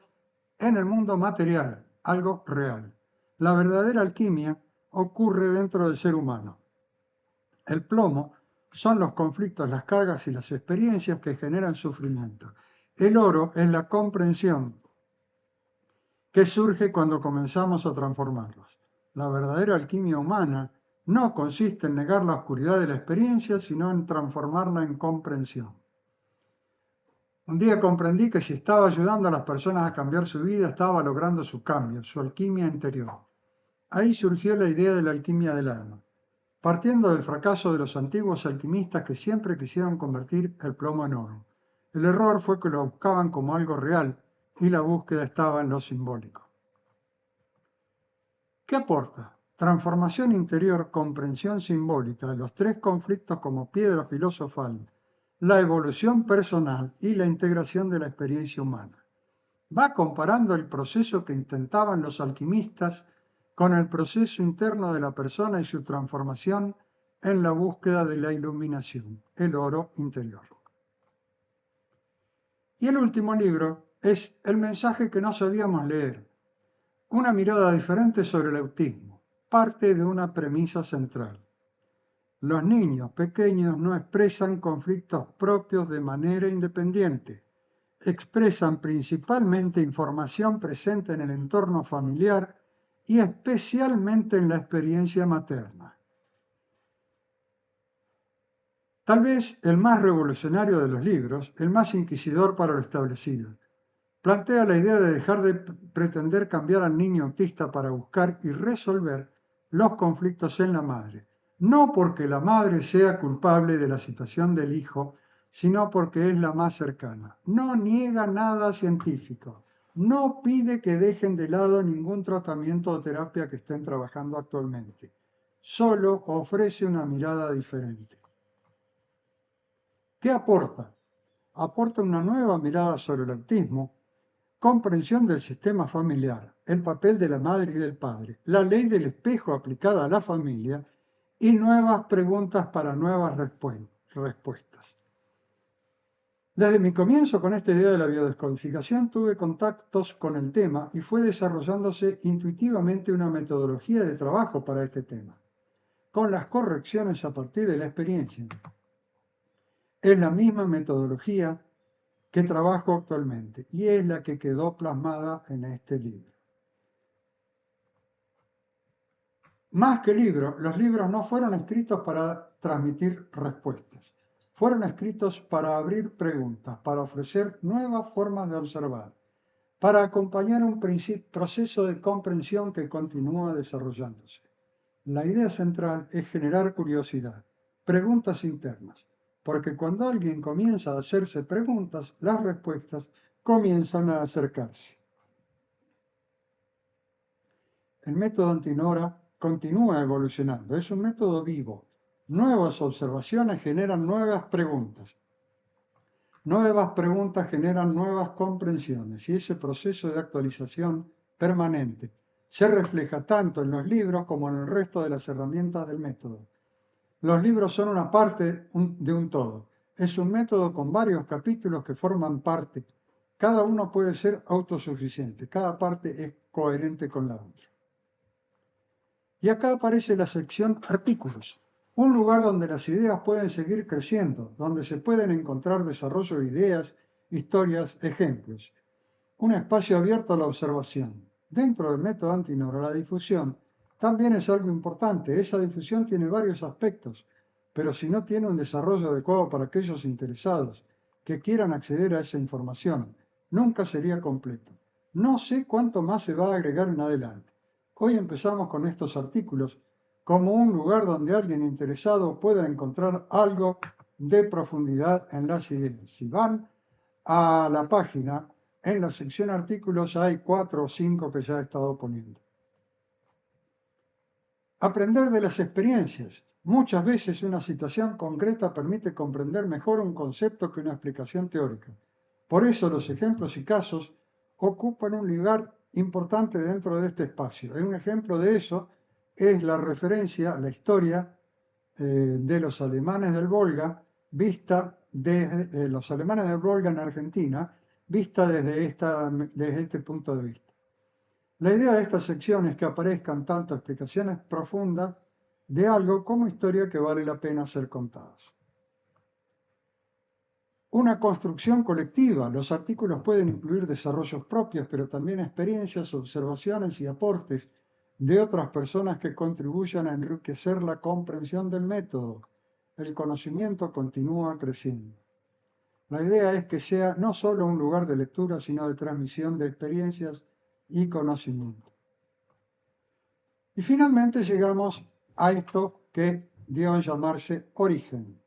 en el mundo material, algo real. La verdadera alquimia ocurre dentro del ser humano. El plomo son los conflictos, las cargas y las experiencias que generan sufrimiento. El oro es la comprensión que surge cuando comenzamos a transformarlos. La verdadera alquimia humana no consiste en negar la oscuridad de la experiencia, sino en transformarla en comprensión. Un día comprendí que si estaba ayudando a las personas a cambiar su vida, estaba logrando su cambio, su alquimia interior. Ahí surgió la idea de la alquimia del alma, partiendo del fracaso de los antiguos alquimistas que siempre quisieron convertir el plomo en oro. El error fue que lo buscaban como algo real y la búsqueda estaba en lo simbólico. ¿Qué aporta? Transformación interior, comprensión simbólica, los tres conflictos como piedra filosofal, la evolución personal y la integración de la experiencia humana. Va comparando el proceso que intentaban los alquimistas con el proceso interno de la persona y su transformación en la búsqueda de la iluminación, el oro interior. Y el último libro es El mensaje que no sabíamos leer, una mirada diferente sobre el autismo, parte de una premisa central. Los niños pequeños no expresan conflictos propios de manera independiente, expresan principalmente información presente en el entorno familiar y especialmente en la experiencia materna. Tal vez el más revolucionario de los libros, el más inquisidor para lo establecido. Plantea la idea de dejar de pretender cambiar al niño autista para buscar y resolver los conflictos en la madre. No porque la madre sea culpable de la situación del hijo, sino porque es la más cercana. No niega nada científico. No pide que dejen de lado ningún tratamiento o terapia que estén trabajando actualmente. Solo ofrece una mirada diferente. ¿Qué aporta? Aporta una nueva mirada sobre el autismo, comprensión del sistema familiar, el papel de la madre y del padre, la ley del espejo aplicada a la familia y nuevas preguntas para nuevas respuestas. Desde mi comienzo con esta idea de la biodescodificación tuve contactos con el tema y fue desarrollándose intuitivamente una metodología de trabajo para este tema, con las correcciones a partir de la experiencia. Es la misma metodología que trabajo actualmente y es la que quedó plasmada en este libro. Más que libros, los libros no fueron escritos para transmitir respuestas, fueron escritos para abrir preguntas, para ofrecer nuevas formas de observar, para acompañar un proceso de comprensión que continúa desarrollándose. La idea central es generar curiosidad, preguntas internas, porque cuando alguien comienza a hacerse preguntas, las respuestas comienzan a acercarse. El método Antinora continúa evolucionando, es un método vivo. Nuevas observaciones generan nuevas preguntas. Nuevas preguntas generan nuevas comprensiones y ese proceso de actualización permanente se refleja tanto en los libros como en el resto de las herramientas del método. Los libros son una parte de un todo. Es un método con varios capítulos que forman parte. Cada uno puede ser autosuficiente, cada parte es coherente con la otra. Y acá aparece la sección artículos, un lugar donde las ideas pueden seguir creciendo, donde se pueden encontrar desarrollo de ideas, historias, ejemplos. Un espacio abierto a la observación. Dentro del método Antinoro, la difusión también es algo importante. Esa difusión tiene varios aspectos, pero si no tiene un desarrollo adecuado para aquellos interesados que quieran acceder a esa información, nunca sería completo. No sé cuánto más se va a agregar en adelante. Hoy empezamos con estos artículos como un lugar donde alguien interesado pueda encontrar algo de profundidad en las ideas. Si van a la página, en la sección artículos hay 4 o 5 que ya he estado poniendo. Aprender de las experiencias. Muchas veces una situación concreta permite comprender mejor un concepto que una explicación teórica. Por eso los ejemplos y casos ocupan un lugar importante dentro de este espacio. Un ejemplo de eso es la referencia a la historia de los alemanes del Volga, vista desde los alemanes del Volga en Argentina, vista desde este punto de vista. La idea de esta sección es que aparezcan tanto explicaciones profundas de algo como historia que vale la pena ser contadas. Una construcción colectiva. Los artículos pueden incluir desarrollos propios, pero también experiencias, observaciones y aportes de otras personas que contribuyan a enriquecer la comprensión del método. El conocimiento continúa creciendo. La idea es que sea no solo un lugar de lectura, sino de transmisión de experiencias y conocimiento. Y finalmente llegamos a esto que dio en llamarse origen,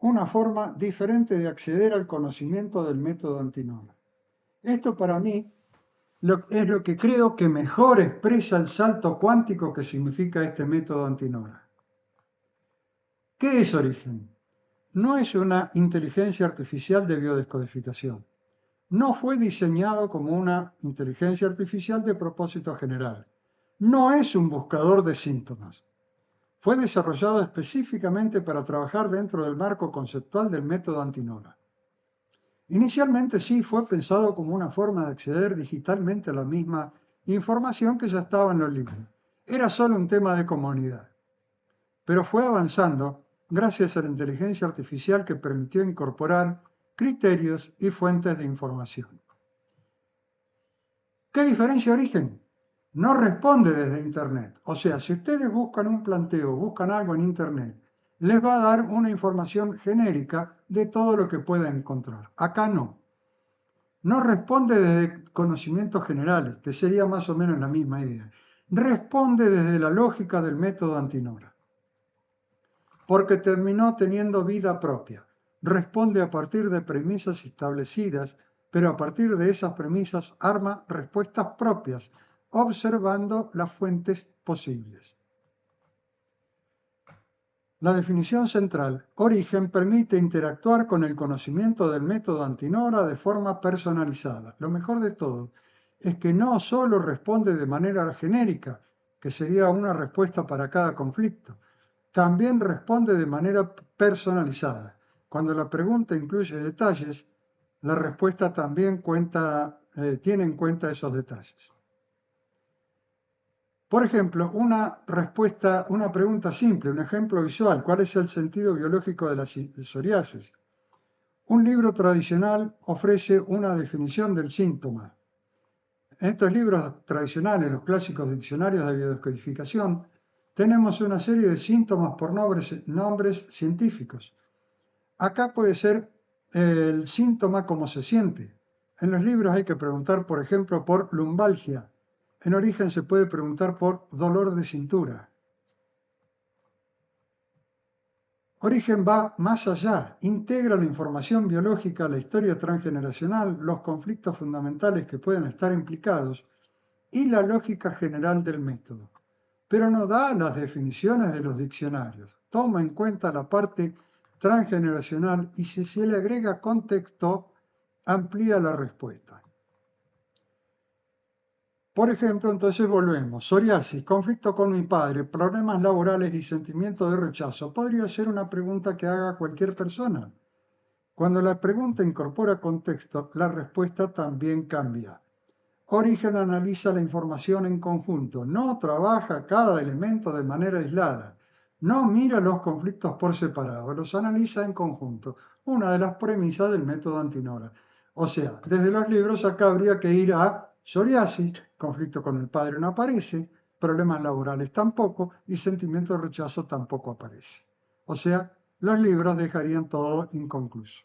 una forma diferente de acceder al conocimiento del método Antinora. Esto para mí es lo que creo que mejor expresa el salto cuántico que significa este método Antinora. ¿Qué es origen? No es una inteligencia artificial de biodescodificación. No fue diseñado como una inteligencia artificial de propósito general. No es un buscador de síntomas. Fue desarrollado específicamente para trabajar dentro del marco conceptual del método Antinora. Inicialmente sí fue pensado como una forma de acceder digitalmente a la misma información que ya estaba en los libros. Era solo un tema de comunidad. Pero fue avanzando gracias a la inteligencia artificial que permitió incorporar criterios y fuentes de información. ¿Qué diferencia origen? No responde desde Internet. O sea, si ustedes buscan un planteo, buscan algo en Internet, les va a dar una información genérica de todo lo que pueden encontrar. Acá no. No responde desde conocimientos generales, que sería más o menos la misma idea. Responde desde la lógica del método Antinora, porque terminó teniendo vida propia. Responde a partir de premisas establecidas, pero a partir de esas premisas arma respuestas propias, observando las fuentes posibles. La definición central, origen, permite interactuar con el conocimiento del método Antinora de forma personalizada. Lo mejor de todo es que no solo responde de manera genérica, que sería una respuesta para cada conflicto, también responde de manera personalizada. Cuando la pregunta incluye detalles, la respuesta también tiene en cuenta esos detalles. Por ejemplo, una pregunta simple, un ejemplo visual. ¿Cuál es el sentido biológico de la psoriasis? Un libro tradicional ofrece una definición del síntoma. En estos libros tradicionales, los clásicos diccionarios de biodescodificación, tenemos una serie de síntomas por nombres científicos. Acá puede ser el síntoma como se siente. En los libros hay que preguntar, por ejemplo, por lumbalgia. En origen se puede preguntar por dolor de cintura. Origen va más allá, integra la información biológica, la historia transgeneracional, los conflictos fundamentales que pueden estar implicados y la lógica general del método. Pero no da las definiciones de los diccionarios. Toma en cuenta la parte transgeneracional y si se le agrega contexto, amplía la respuesta. Por ejemplo, entonces volvemos. Psoriasis, conflicto con mi padre, problemas laborales y sentimiento de rechazo. Podría ser una pregunta que haga cualquier persona. Cuando la pregunta incorpora contexto, la respuesta también cambia. Origen analiza la información en conjunto, no trabaja cada elemento de manera aislada, no mira los conflictos por separado, los analiza en conjunto. Una de las premisas del método Antinora. O sea, desde los libros acá habría que ir a psoriasis, conflicto con el padre no aparece, problemas laborales tampoco y sentimiento de rechazo tampoco aparece. O sea, los libros dejarían todo inconcluso.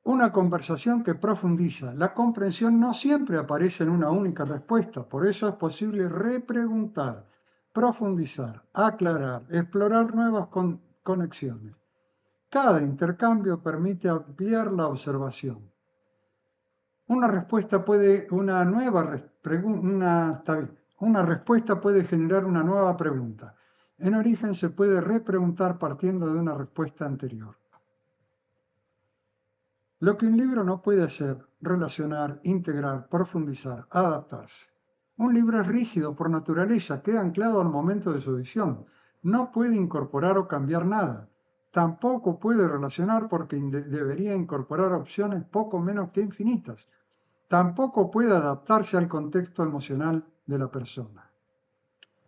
Una conversación que profundiza. La comprensión no siempre aparece en una única respuesta, por eso es posible repreguntar, profundizar, aclarar, explorar nuevas conexiones. Cada intercambio permite ampliar la observación. Una respuesta puede, una respuesta puede generar una nueva pregunta. En origen se puede repreguntar partiendo de una respuesta anterior. Lo que un libro no puede hacer, relacionar, integrar, profundizar, adaptarse. Un libro es rígido por naturaleza, queda anclado al momento de su edición. No puede incorporar o cambiar nada. Tampoco puede relacionar porque debería incorporar opciones poco menos que infinitas. Tampoco puede adaptarse al contexto emocional de la persona.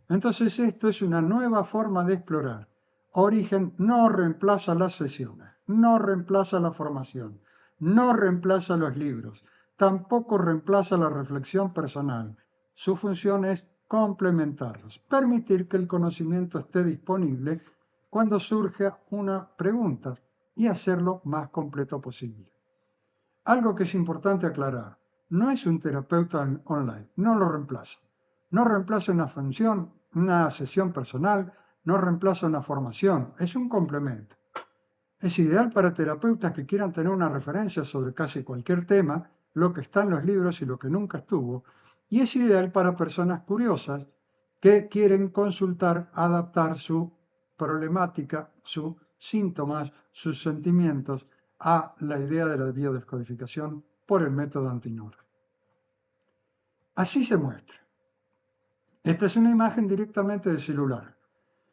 Entonces esto es una nueva forma de explorar. Origen no reemplaza las sesiones, no reemplaza la formación, no reemplaza los libros, tampoco reemplaza la reflexión personal. Su función es complementarlos, permitir que el conocimiento esté disponible cuando surja una pregunta y hacerlo más completo posible. Algo que es importante aclarar, no es un terapeuta online, no lo reemplaza. No reemplaza una función, una sesión personal, no reemplaza una formación, es un complemento. Es ideal para terapeutas que quieran tener una referencia sobre casi cualquier tema, lo que está en los libros y lo que nunca estuvo, y es ideal para personas curiosas que quieren consultar, adaptar su problemática, sus síntomas, sus sentimientos a la idea de la biodescodificación por el método Antinora. Así se muestra. Esta es una imagen directamente del celular.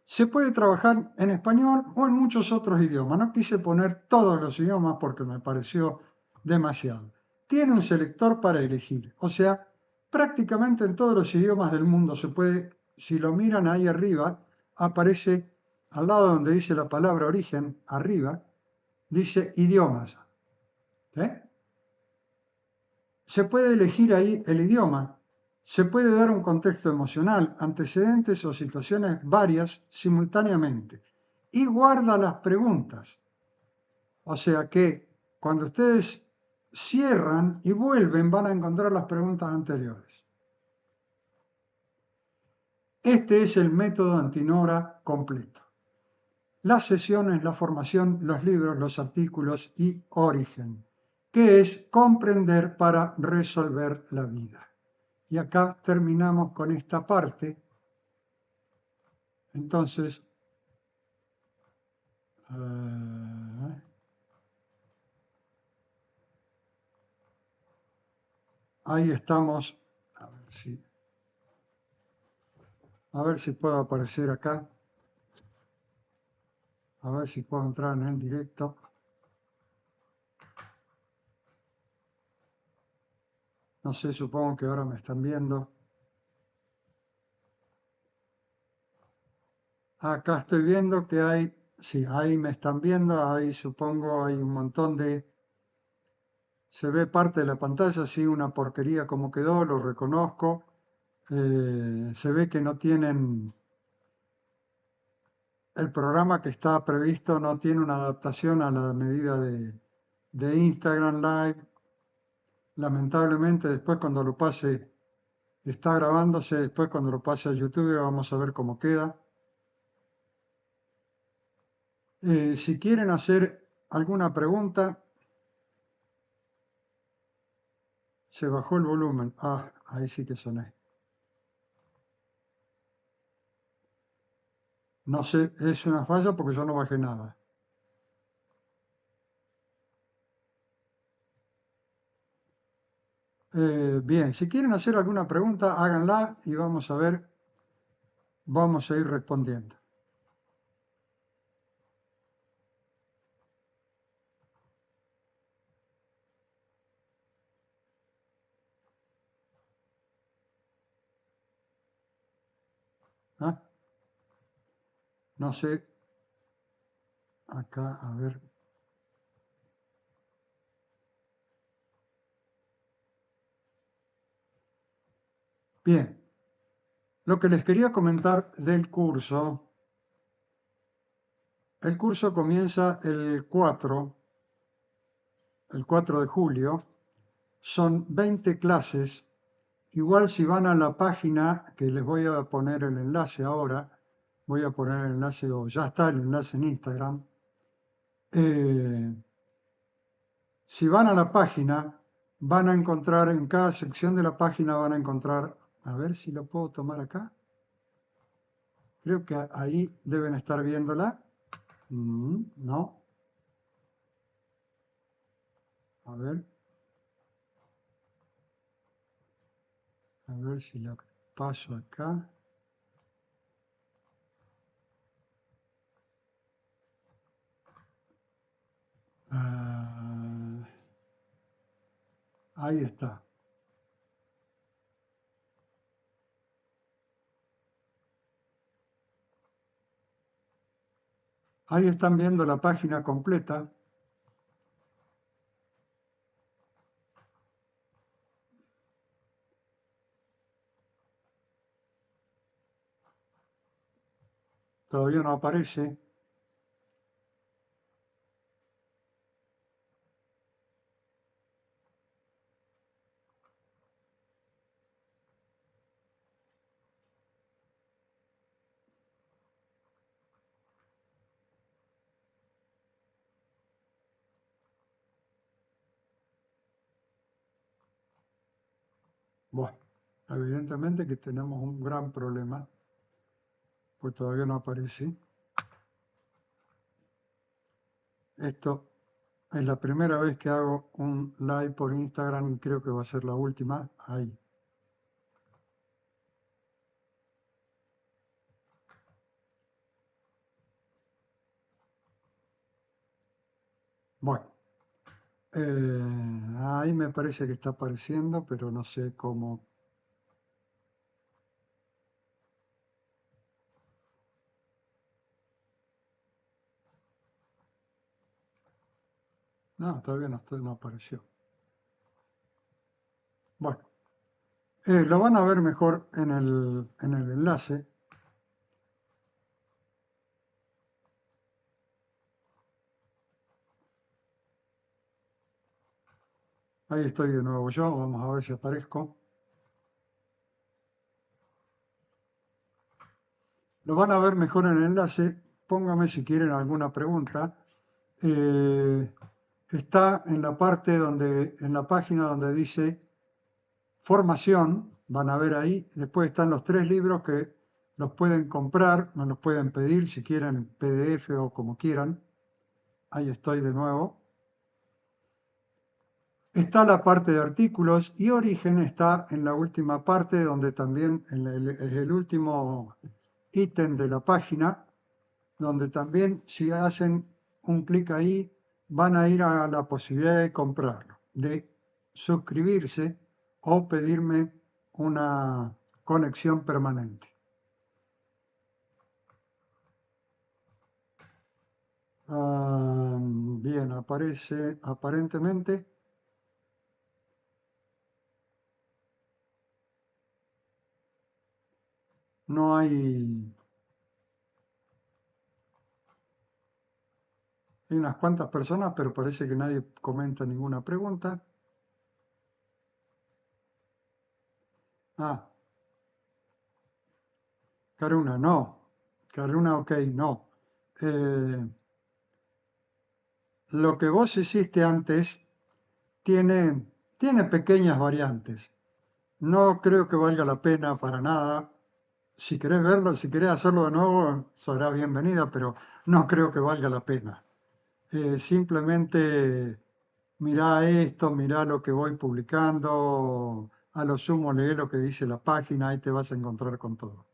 Se puede trabajar en español o en muchos otros idiomas. No quise poner todos los idiomas porque me pareció demasiado. Tiene un selector para elegir. O sea, prácticamente en todos los idiomas del mundo se puede, si lo miran ahí arriba, aparece al lado donde dice la palabra origen, arriba, dice idiomas. Se puede elegir ahí el idioma. Se puede dar un contexto emocional, antecedentes o situaciones varias simultáneamente. Y guarda las preguntas. O sea que cuando ustedes cierran y vuelven van a encontrar las preguntas anteriores. Este es el método Antinora completo. Las sesiones, la formación, los libros, los artículos y origen, que es comprender para resolver la vida. Y acá terminamos con esta parte. Entonces, ahí estamos. A ver si puedo aparecer acá. A ver si puedo entrar en el directo. No sé, supongo que ahora me están viendo. Acá estoy viendo que hay, sí, ahí me están viendo, ahí supongo hay un montón de... Se ve parte de la pantalla, sí, una porquería como quedó, lo reconozco. Se ve que no tienen... El programa que está previsto no tiene una adaptación a la medida de Instagram Live. Lamentablemente después cuando lo pase, está grabándose, después cuando lo pase a YouTube vamos a ver cómo queda. Si quieren hacer alguna pregunta, se bajó el volumen. Ah, ahí sí que soné. No sé, es una falla porque yo no bajé nada. Bien, si quieren hacer alguna pregunta, háganla y vamos a ver, vamos a ir respondiendo. ¿Ah? No sé, acá, a ver. Bien, lo que les quería comentar del curso, el curso comienza el 4 de julio, son 20 clases. Igual si van a la página, que les voy a poner el enlace ahora, voy a poner el enlace, o ya está el enlace en Instagram. eh, si van a la página, van a encontrar, en cada sección de la página van a encontrar, a ver si lo puedo tomar acá. Creo que ahí deben estar viéndola. No, a ver si la paso acá. Ah, ahí está. Ahí están viendo la página completa. Todavía no aparece. Bueno, evidentemente que tenemos un gran problema, pues todavía no aparece. Esto es la primera vez que hago un live por Instagram y creo que va a ser la última. Ahí. Bueno, ahí me parece que está apareciendo, pero no sé cómo. No, todavía no apareció. Bueno, lo van a ver mejor en el enlace. Ahí estoy de nuevo yo, vamos a ver si aparezco. Lo van a ver mejor en el enlace. Póngame si quieren alguna pregunta. Eh, está en la parte donde, en la página donde dice formación, van a ver ahí. Después están los 3 libros que los pueden comprar, me los pueden pedir si quieren PDF o como quieran. Ahí estoy de nuevo. Está la parte de artículos y origen está en la última parte donde también es el último ítem de la página, donde también si hacen un clic ahí van a ir a la posibilidad de comprarlo, de suscribirse o pedirme una conexión permanente. Bien, aparece aparentemente. No hay Hay unas cuantas personas, pero parece que nadie comenta ninguna pregunta. Ah, Karuna, no. Karuna, ok, no. Eh, lo que vos hiciste antes tiene pequeñas variantes. No creo que valga la pena para nada Si querés verlo, si querés hacerlo de nuevo, será bienvenida, pero no creo que valga la pena. Simplemente mirá esto, mirá lo que voy publicando, a lo sumo lee lo que dice la página, ahí te vas a encontrar con todo.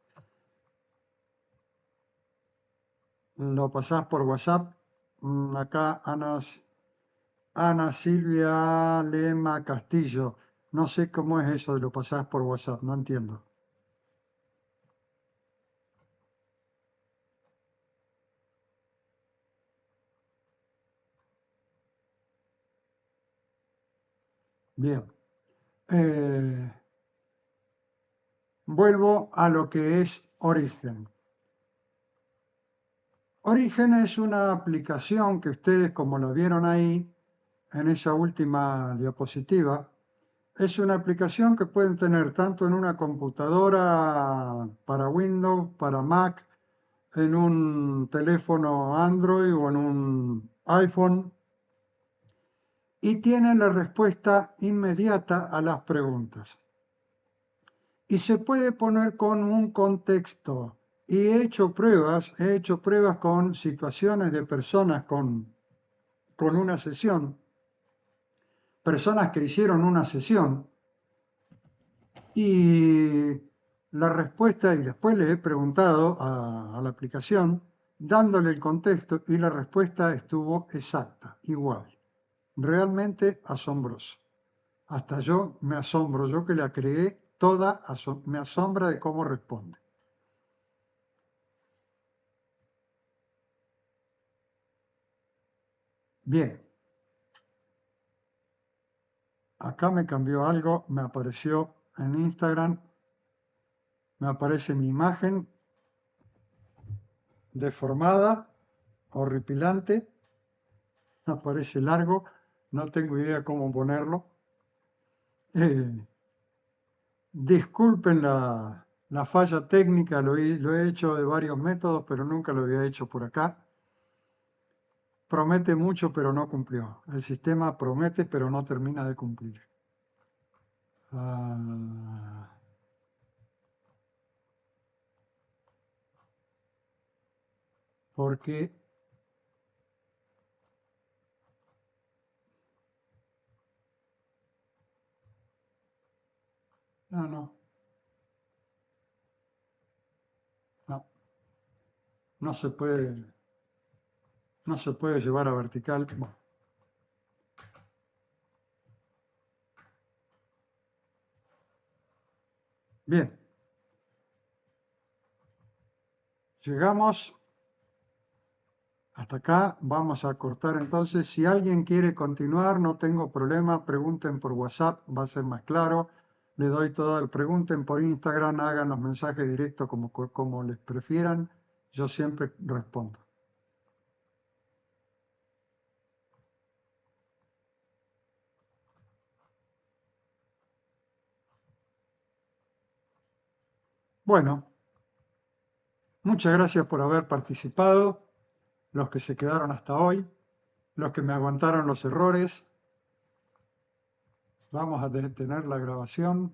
Lo pasás por WhatsApp. Acá Ana Silvia Lema Castillo. No sé cómo es eso de lo pasás por WhatsApp, no entiendo. Bien. Eh, Vuelvo a lo que es Origen. Origen es una aplicación que ustedes, como lo vieron ahí en esa última diapositiva, es una aplicación que pueden tener tanto en una computadora para Windows, para Mac, en un teléfono Android o en un iPhone, y tienen la respuesta inmediata a las preguntas. Y se puede poner con un contexto. Y he hecho pruebas con situaciones de personas con una sesión, personas que hicieron una sesión, y la respuesta, y después le he preguntado a la aplicación, dándole el contexto, y la respuesta estuvo exacta, igual. Realmente asombroso. Hasta yo me asombro, yo que la creé toda, me asombra de cómo responde. Bien, acá me cambió algo, me apareció en Instagram, me aparece mi imagen deformada, horripilante, me aparece largo, no tengo idea cómo ponerlo. Eh, Disculpen la falla técnica, lo he hecho de varios métodos, pero nunca lo había hecho por acá. Promete mucho, pero no cumplió. El sistema promete, pero no termina de cumplir. Ah, porque, no, no, no se puede, no se puede llevar a vertical. Bueno, bien, llegamos hasta acá. Vamos a cortar entonces. Si alguien quiere continuar, no tengo problema. Pregunten por WhatsApp, va a ser más claro. Le doy todo el pregunten por Instagram, hagan los mensajes directos como les prefieran. Yo siempre respondo. Bueno, muchas gracias por haber participado, los que se quedaron hasta hoy, los que me aguantaron los errores. Vamos a detener la grabación.